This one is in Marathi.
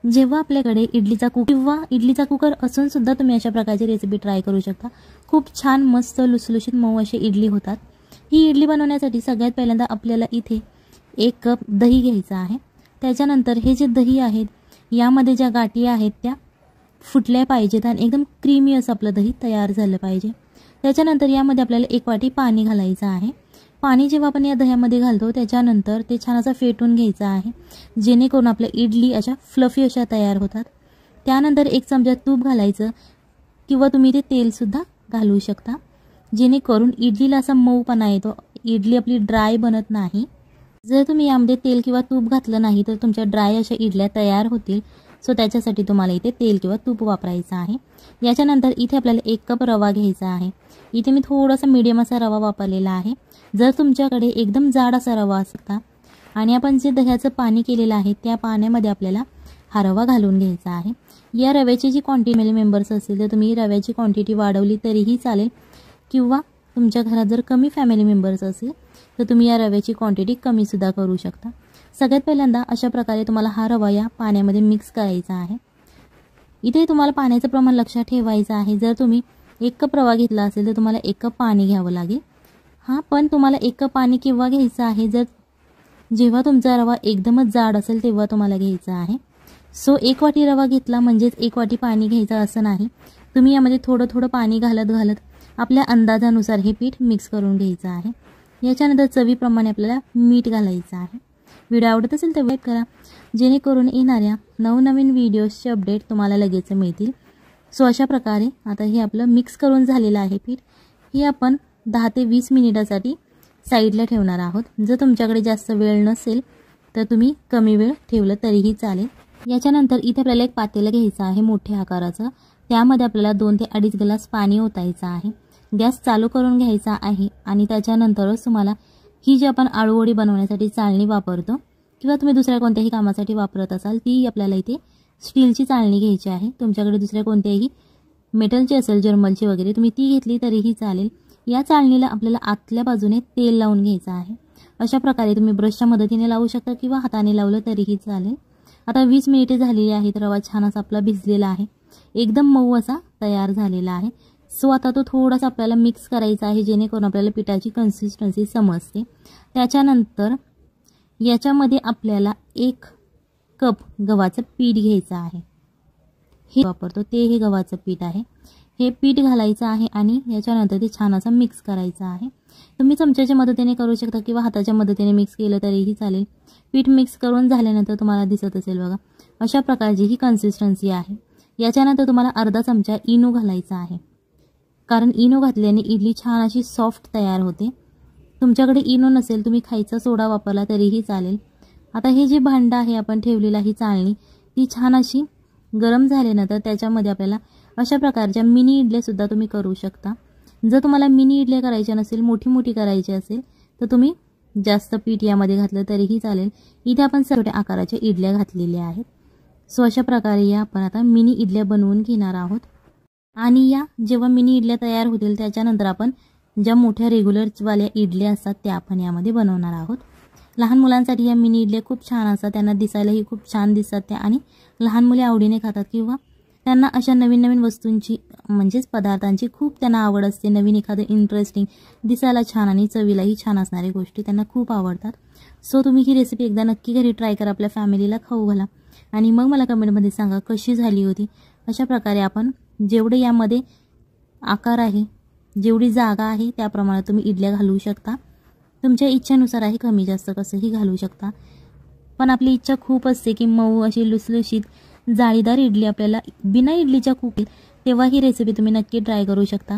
जेव्हा आपल्याकडे इडलीचा कुकर किंवा इडलीचा कुकर असून सुद्धा तुम्ही अशा प्रकारची रेसिपी ट्राय करू शकता। खूप छान मस्त लुसलुशीत मऊ अशी इडली होतात। ही इडली बनवण्यासाठी सगळ्यात पहिल्यांदा आपल्याला इथे 1 कप दही घ्यायचं आहे। त्याच्यानंतर हे जे दही आहे यामध्ये ज्या गाठी आहेत त्या फुटल्या पाहिजेत आणि एकदम क्रीमी असं आपलं दही तयार झालं पाहिजे। त्याच्यानंतर यामध्ये आपल्याला 1 वाटी पाणी घालायचं आहे। पाणी जेव्हा आपण या दह्यामध्ये घालतो त्याच्यानंतर ते छान असं फेटून घ्यायचं आहे, जेणेकरून आपल्या इडली अशा फ्लफी अशा तयार होतात। त्यानंतर 1 चमचा तूप घालायचं किंवा तुम्ही ते तेल सुद्धा घालू शकता, जेणेकरून इडलीला असा मऊपणा येतो, इडली आपली ड्राय बनत नाही। जर तुम्ही यामध्ये तेल किंवा तूप घातलं नाही तर तुमच्या ड्राय अशा इडल्या तयार होतील। सो त्याच्यासाठी तुम्हाला इथे तेल किंवा तूप वापरायचं आहे। याच्यानंतर इथे आपल्याला 1 कप रवा घ्यायचा आहे। इथे मी थोडासा मीडियम असा रवा वापरलेला आहे। जर तुमच्याकडे एकदम जाड असा रवा असता आणि आपण जे दह्याचं पाणी केलेलं आहे त्या पाण्यामध्ये आपल्याला हा रवा घालून घ्यायचा आहे। या रव्याची जी क्वांटिटी मेंबर्स असतील तर तुम्ही रव्याची क्वांटिटी वाढवली तरीही चालेल, किंवा तुमच्या घरात जर कमी फॅमिली मेंबर्स असेल तर तुम्ही या रव्याची क्वांटिटी कमी सुद्धा करू शकता। सगळ्यात पहिल्यांदा अशा प्रकारे तुम्हाला हा रवा या पाण्यामध्ये मिक्स करायचा आहे। इथे तुम्हाला पाण्याचं प्रमाण लक्षात ठेवायचं आहे। जर तुम्ही 1 कप रवा घेतला असेल तर तुम्हाला 1 कप पाणी घ्यावं लागेल। पण तुम्हाला 1 कप पाणी केव्हा घ्यायचं आहे, जर जेव्हा तुमचा रवा एकदमच जाड असेल तेव्हा तुम्हाला घ्यायचा आहे। सो 1 वाटी रवा घेतला म्हणजेच 1 वाटी पाणी घ्यायचं असं नाही। तुम्ही यामध्ये थोडं थोडं पाणी घालत आपल्या अंदाजानुसार हे पीठ मिक्स करून घ्यायचं आहे। याच्यानंतर चवीप्रमाणे आपल्याला मीठ घालायचं आहे। व्हिडिओ आवडत असेल तर लाईक करा, जेणेकरून येणाऱ्या नवनवीन व्हिडिओजचे अपडेट तुम्हाला लगेच मिळतील। सो अशा प्रकारे आता हे आपलं मिक्स करून झालेलं आहे पीठ। हे आपण 10 ते 20 मिनिटासाठी साईडला ठेवणार आहोत। जर तुमच्याकडे जास्त वेळ नसेल तर तुम्ही कमी वेळ ठेवलं तरीही चालेल। याच्यानंतर इथे आपल्याला एक पातेलं घ्यायचं आहे मोठ्या आकाराचं, त्यामध्ये आपल्याला 2 ते 2.5 ग्लास पाणी ओतायचं आहे। गॅस चालू करून घ्यायचा आहे आणि त्याच्यानंतरच तुम्हाला ही जी आपण आळूवडी बनवण्यासाठी चाळणी वापरतो किंवा तुम्ही दुसऱ्या कोणत्याही कामासाठी वापरत असाल ती आपल्याला इथे स्टीलची चाळणी घ्यायची आहे। तुमच्याकडे दुसऱ्या कोणत्याही मेटलची असेल, जर्मलची वगैरे, तुम्ही ती घेतली तरीही चालेल। या चाळणीला आपल्याला आतल्या बाजूने तेल लावून घ्यायचं आहे। अशा प्रकारे तुम्ही ब्रशच्या मदतीने लावू शकता किंवा हाताने लावलं तरीही चालेल। आता 20 मिनिटे झालेली आहेत। रवा छान असा आपला भिजलेला आहे, एकदम मऊ असा तयार झालेला आहे। सो आता तो थोडासा आपल्याला मिक्स करायचा आहे, जेणेकरून आपल्याला पिठाची कन्सिस्टन्सी समजते। त्याच्यानंतर याच्यामध्ये आपल्याला 1 कप गव्हाचं पीठ घ्यायचं आहे। हे वापरतो ते हे गव्हाचं पीठ आहे। हे पीठ घालायचं आहे आणि याच्यानंतर ते छान असं मिक्स करायचं आहे। तुम्ही चमच्याच्या मदतीने करू शकता किंवा हाताच्या मदतीने मिक्स केलं तरीही चालेल। पीठ मिक्स करून झाल्यानंतर तुम्हाला दिसत असेल बघा, अशा प्रकारची ही कन्सिस्टन्सी आहे। याच्यानंतर तुम्हाला अर्धा चमचा इनो घालायचा आहे, कारण इनो घातल्याने इडली छान अशी सॉफ्ट तयार होते। तुमच्याकडे इनो नसेल तुम्ही खायचा सोडा वापरला तरीही चालेल। आता हे जे भांडं आहे आपण ठेवलेला ही चाळणी ती छान अशी गरम झाल्यानंतर त्याच्यामध्ये आपल्याला अशा प्रकारच्या मिनी इडल्या सुद्धा तुम्ही करू शकता। जर तुम्हाला मिनी इडल्या करायच्या नसेल, मोठी करायची असेल तर तुम्ही जास्त पीठ यामध्ये घातलं तरीही चालेल। इथे आपण छोट्या आकाराच्या इडल्या घातलेल्या आहेत। सो अशा प्रकारे या आपण आता मिनी इडल्या बनवून घेणार आहोत। आणि या जेव्हा मिनी इडल्या तयार होतील त्याच्यानंतर आपण ज्या मोठ्या रेग्युलरवाल्या इडल्या असतात त्या आपण यामध्ये बनवणार आहोत। लहान मुलांसाठी या मिनी इडल्या खूप छान असतात, त्यांना दिसायलाही खूप छान दिसतात त्या, आणि लहान मुले आवडीने खातात किंवा त्यांना अशा नवीन वस्तूंची म्हणजेच पदार्थांची खूप त्यांना आवड असते। नवीन एखादं इंटरेस्टिंग, दिसायला छान आणि चवीलाही छान असणाऱ्या गोष्टी त्यांना खूप आवडतात। सो तुम्ही ही रेसिपी एकदा नक्की घरी ट्राय करा, आपल्या फॅमिलीला खाऊ घाला आणि मग मला कमेंटमध्ये सांगा कशी झाली होती। अशा प्रकारे आपण जेवढे यामध्ये आकार आहे, जेवढी जागा आहे त्याप्रमाणे तुम्ही इडल्या घालू शकता। तुमच्या इच्छेनुसार आहे, कमी जास्त कसंही घालू शकता। पण आपली इच्छा खूप असते की मऊ अशी लुसलुशीत जाळीदार इडली आपल्याला बिना इडलीच्या कुक, तेव्हा ही रेसिपी तुम्ही नक्की ट्राय करू शकता।